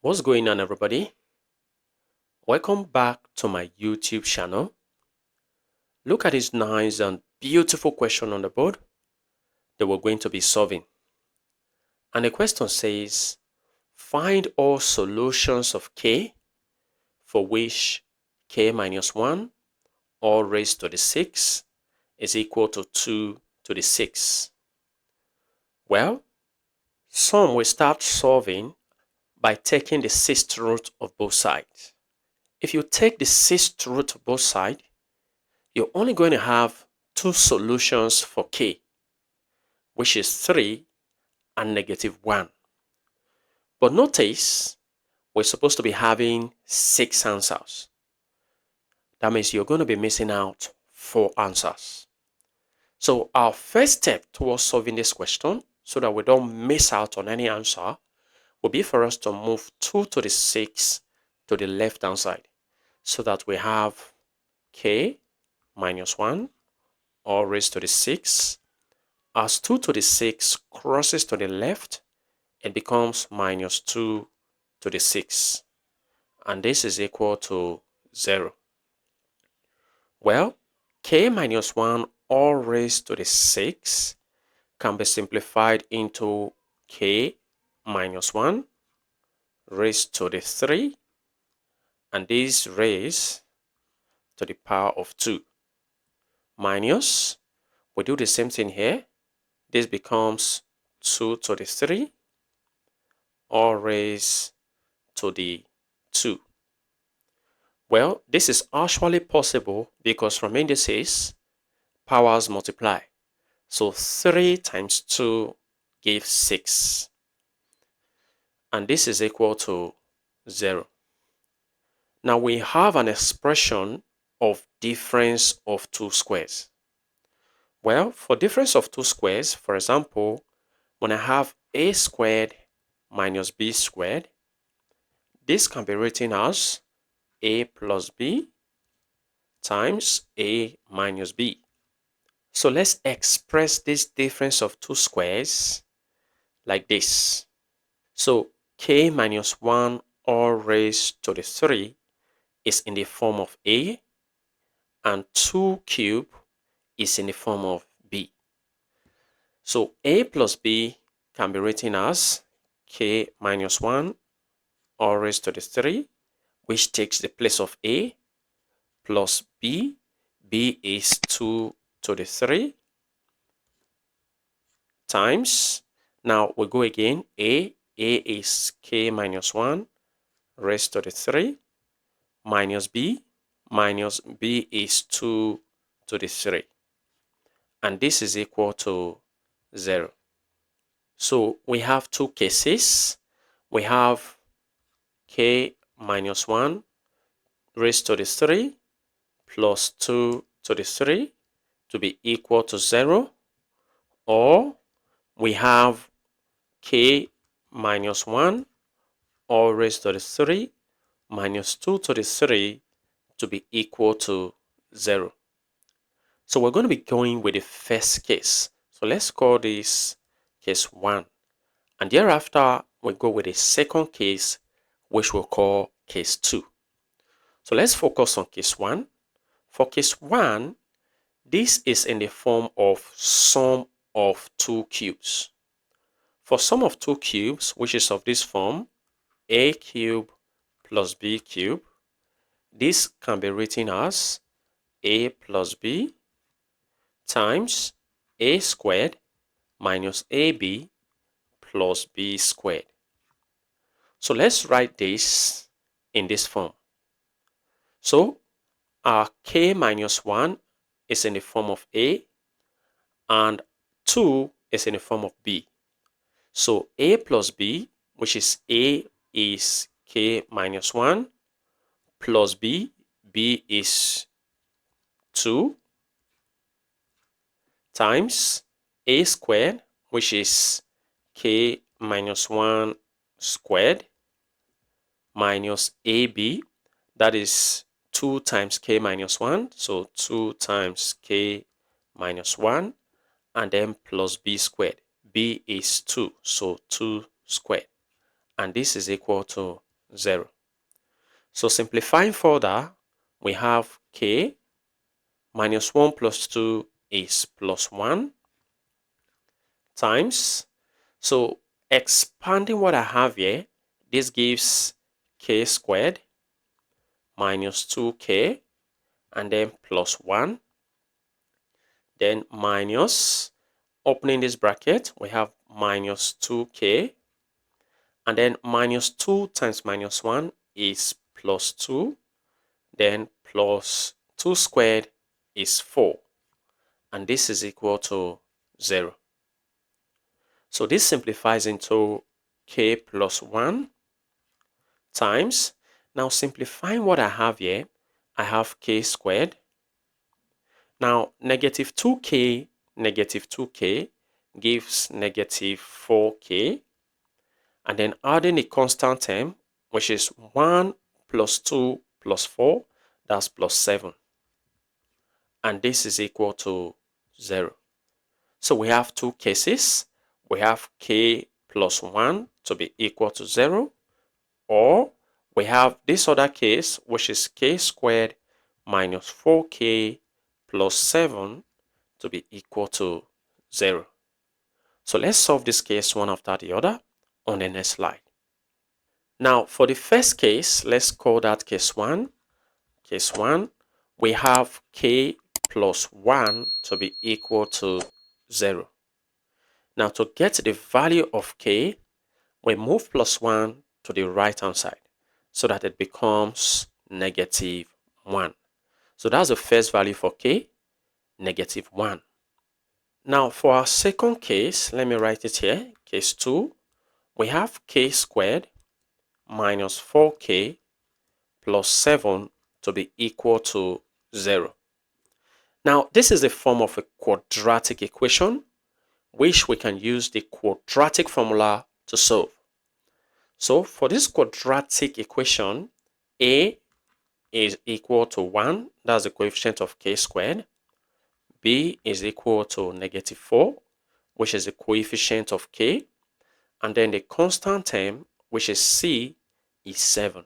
What's going on, everybody? Welcome back to my YouTube channel. Look at this nice and beautiful question on the board that we're going to be solving. And the question says, find all solutions of k for which k minus 1 all raised to the 6 is equal to 2 to the 6. Well, some will start solving by taking the sixth root of both sides. If you take the sixth root of both sides, you're only going to have two solutions for k, which is 3 and -1. But notice we're supposed to be having 6 answers. That means you're going to be missing out 4 answers. So our first step towards solving this question, so that we don't miss out on any answer, will be for us to move 2 to the 6 to the left hand side, so that we have k minus 1 all raised to the 6. As 2 to the 6 crosses to the left, it becomes minus 2 to the 6. And this is equal to 0. Well, k minus 1 all raised to the 6 can be simplified into k minus 1 raised to the 3, and this raised to the power of 2. Minus, we do the same thing here. This becomes 2 to the 3 all raised to the 2. Well, this is actually possible because from indices, powers multiply. So 3 times 2 gives 6. And this is equal to 0. Now we have an expression of difference of two squares. Well, for difference of two squares, for example, when I have a squared minus b squared, this can be written as a plus b times a minus b. So let's express this difference of two squares like this. So k minus 1 all raised to the 3 is in the form of a, and 2 cubed is in the form of b. So a plus b can be written as k minus 1 all raised to the 3, which takes the place of a, plus b. B is 2 to the 3 times, now we go again, a is k minus 1 raised to the 3 minus b is 2 to the 3, and this is equal to 0. So we have two cases. We have k minus 1 raised to the 3 plus 2 to the 3 to be equal to 0, or we have k minus 1 all raised to the 3 minus 2 to the 3 to be equal to 0. So we're going to be going with the first case. So let's call this case 1. And thereafter, we go with the second case, which we'll call case 2. So let's focus on case 1. For case 1, this is in the form of sum of two cubes. For sum of two cubes, which is of this form, a cube plus b cube, this can be written as a plus b times a squared minus ab plus b squared. So let's write this in this form. So our k minus 1 is in the form of a, and 2 is in the form of b. So a plus b, which is a is k minus 1, plus b is 2, times a squared, which is k minus 1 squared, minus ab, that is 2 times k minus 1, so 2 times k minus 1, and then plus b squared. B is 2, so 2 squared. And this is equal to 0. So simplifying further, we have k minus 1 plus 2 is plus 1 times. So expanding what I have here, this gives k squared minus 2k and then plus 1. Then minus, opening this bracket, we have minus 2k. And then minus 2 times minus 1 is plus 2. Then plus 2 squared is 4. And this is equal to 0. So this simplifies into k plus 1 times. Now simplifying what I have here, I have k squared. Now negative 2k gives negative 4k. And then adding a constant term, which is 1 plus 2 plus 4, that's plus 7. And this is equal to 0. So we have two cases. We have k plus 1 to be equal to 0, or we have this other case, which is k squared minus 4k plus 7 to be equal to 0. So let's solve this case one after the other on the next slide. Now for the first case, let's call that case 1. Case 1, we have k plus 1 to be equal to 0. Now to get the value of k, we move plus 1 to the right hand side so that it becomes negative 1. So that's the first value for k, negative 1. Now for our second case, let me write it here. Case 2, we have k squared minus 4k plus 7 to be equal to 0. Now this is a form of a quadratic equation which we can use the quadratic formula to solve. So for this quadratic equation, a is equal to 1, that's the coefficient of k squared. B is equal to negative 4, which is the coefficient of k. And then the constant term, which is c, is 7.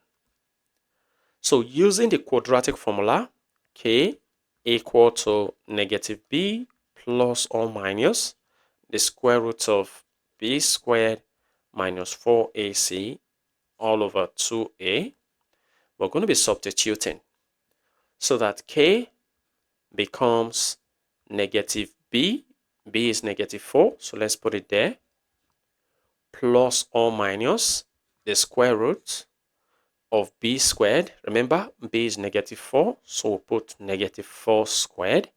So using the quadratic formula, k equal to negative b plus or minus the square root of b squared minus 4ac all over 2a. We're going to be substituting so that k becomes negative b. B is negative 4, so let's put it there, plus or minus the square root of b squared. Remember, b is negative 4, so we'll put negative 4 squared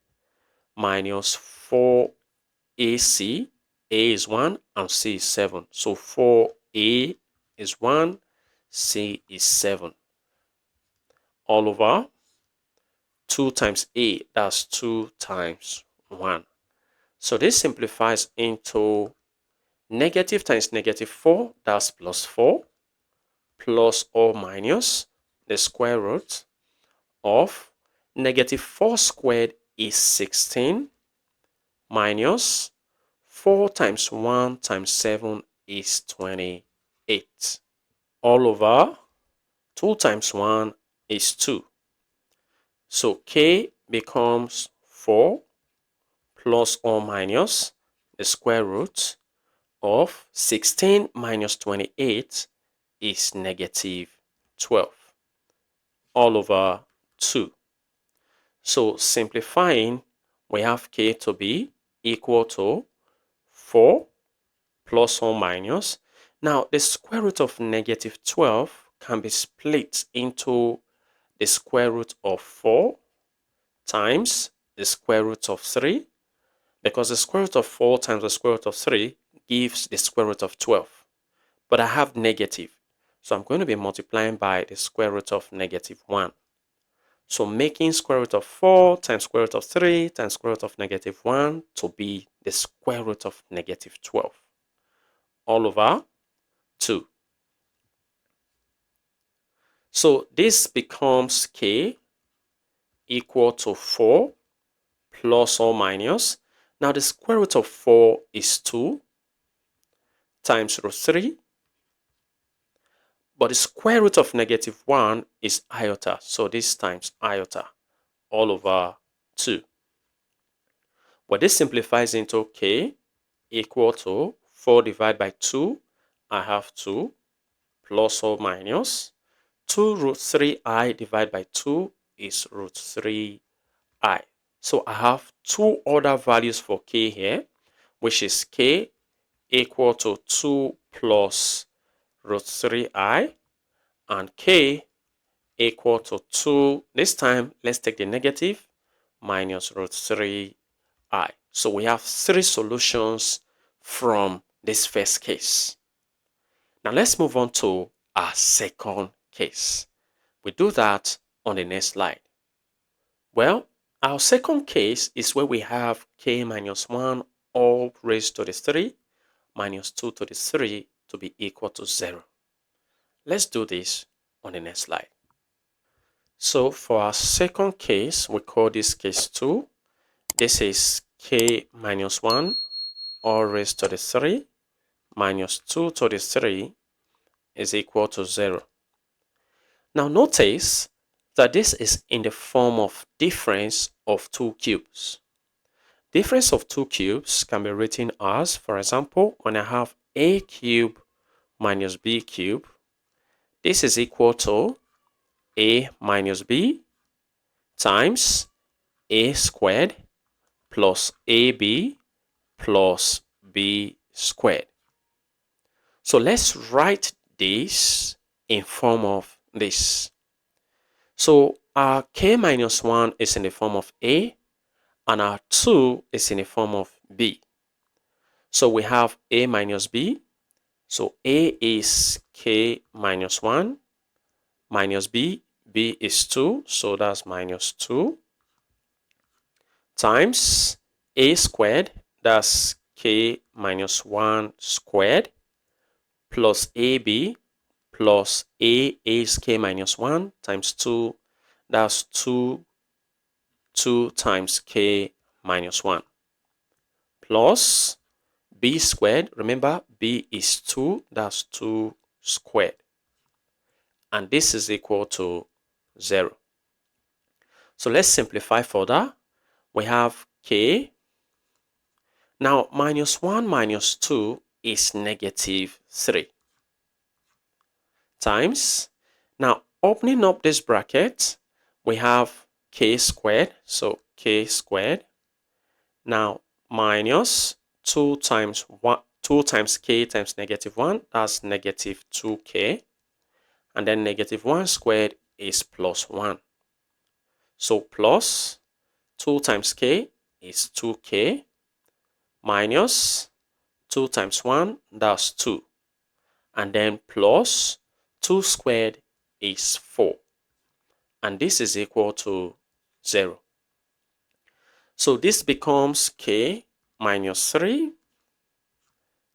minus 4ac. A is 1 and c is 7. So 4a is 1, c is 7. All over 2 times a, that's 2 times 1. So this simplifies into negative times negative 4, that's plus 4, plus or minus the square root of negative 4 squared is 16 minus 4 times 1 times 7 is 28. All over 2 times 1 is 2. So k becomes 4 plus or minus the square root of 16 minus 28 is negative 12 all over 2. So simplifying, we have k to be equal to 4 plus or minus. Now the square root of negative 12 can be split into the square root of 4 times the square root of 3, because the square root of 4 times the square root of 3 gives the square root of 12. But I have negative, so I'm going to be multiplying by the square root of negative 1. So making square root of 4 times square root of 3 times square root of negative 1 to be the square root of negative 12 all over 2. So this becomes k equal to 4 plus or minus. Now the square root of 4 is 2 times root 3. But the square root of negative 1 is iota. So this times iota all over 2. Well, this simplifies into k equal to 4 divided by 2. I have 2 plus or minus 2 root 3i divided by 2 is root 3i. So I have two other values for k here, which is k equal to 2 plus root 3i and k equal to 2. This time, let's take the negative minus root 3i. So we have three solutions from this first case. Now let's move on to our second case. We do that on the next slide. Well, our second case is where we have k minus 1 all raised to the 3 minus 2 to the 3 to be equal to 0. Let's do this on the next slide. So for our second case, we call this case 2. This is k minus 1 all raised to the 3 minus 2 to the 3 is equal to 0. Now notice that this is in the form of difference of two cubes. Difference of two cubes can be written as, for example, when I have a cube minus b cube, this is equal to a minus b times a squared plus ab plus b squared. So let's write this in form of this. So our k minus 1 is in the form of a and our 2 is in the form of b. So we have a minus b. So a is k minus 1 minus b. b is 2, so that's minus 2 times a squared, that's k minus 1 squared, plus ab plus a is k minus 1 times 2, that's 2 times k minus 1, plus b squared, remember b is 2, that's 2 squared, and this is equal to 0. So let's simplify further. We have k. Now minus 1 minus 2 is negative 3 times. Now opening up this bracket, we have k squared, so k squared. Now minus 2 times 1, 2 times k times negative 1, that's negative 2k. And then negative 1 squared is plus 1. So plus 2 times k is 2k minus 2 times 1, that's 2. And then plus 2 squared is 4. And this is equal to 0. So this becomes k minus 3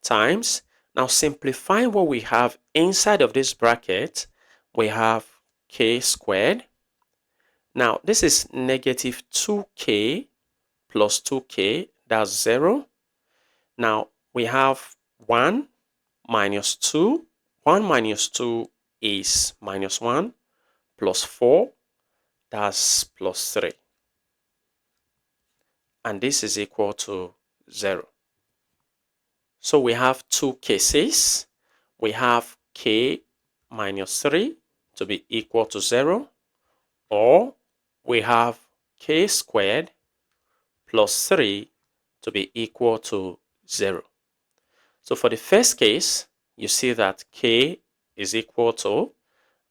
times. Now simplifying what we have inside of this bracket, we have k squared. Now this is negative 2k plus 2k, that's 0. Now we have 1 minus 2. 1 minus 2 is minus 1 plus 4, that's plus 3. And this is equal to 0. So we have two cases. We have k minus 3 to be equal to 0, or we have k squared plus 3 to be equal to 0. So for the first case, you see that k is equal to,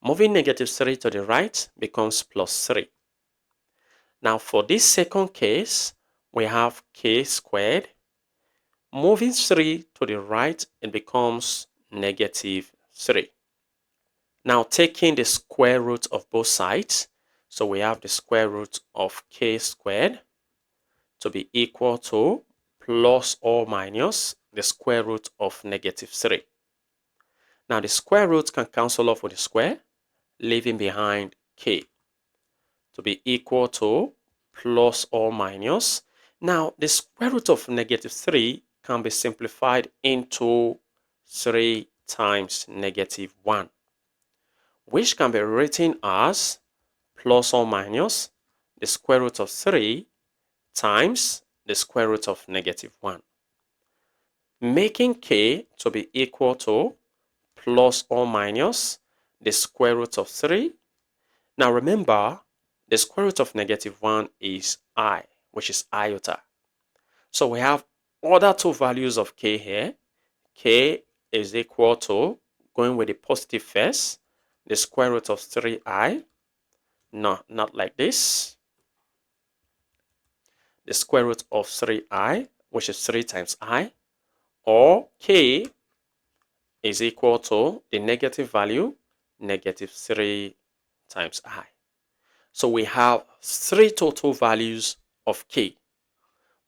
moving negative 3 to the right becomes plus 3. Now for this second case, we have k squared. Moving 3 to the right, it becomes negative 3. Now taking the square root of both sides, so we have the square root of k squared to be equal to plus or minus the square root of negative 3. Now the square root can cancel off with the square, leaving behind k to be equal to plus or minus. Now the square root of negative 3 can be simplified into 3 times negative 1. which can be written as plus or minus the square root of 3 times the square root of -1, making k to be equal to plus or minus the square root of 3. Now remember, the square root of -1 is I, which is iota. So we have other two values of k here. K is equal to, going with the positive first, the square root of 3i. No, not like this. The square root of 3i, which is 3 times I, or k is equal to the negative value, -3 times I. So we have three total values of k.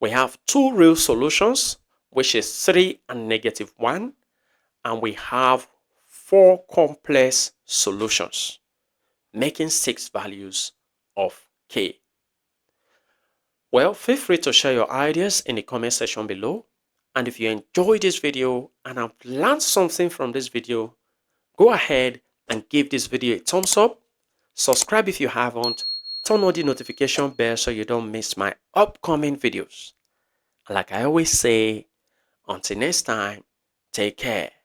We have two real solutions, which is 3 and -1, and we have four complex solutions, making 6 values of k. Well, feel free to share your ideas in the comment section below. And if you enjoyed this video and have learned something from this video, go ahead and give this video a thumbs up. Subscribe if you haven't. Turn on the notification bell so you don't miss my upcoming videos. And like I always say, until next time, take care.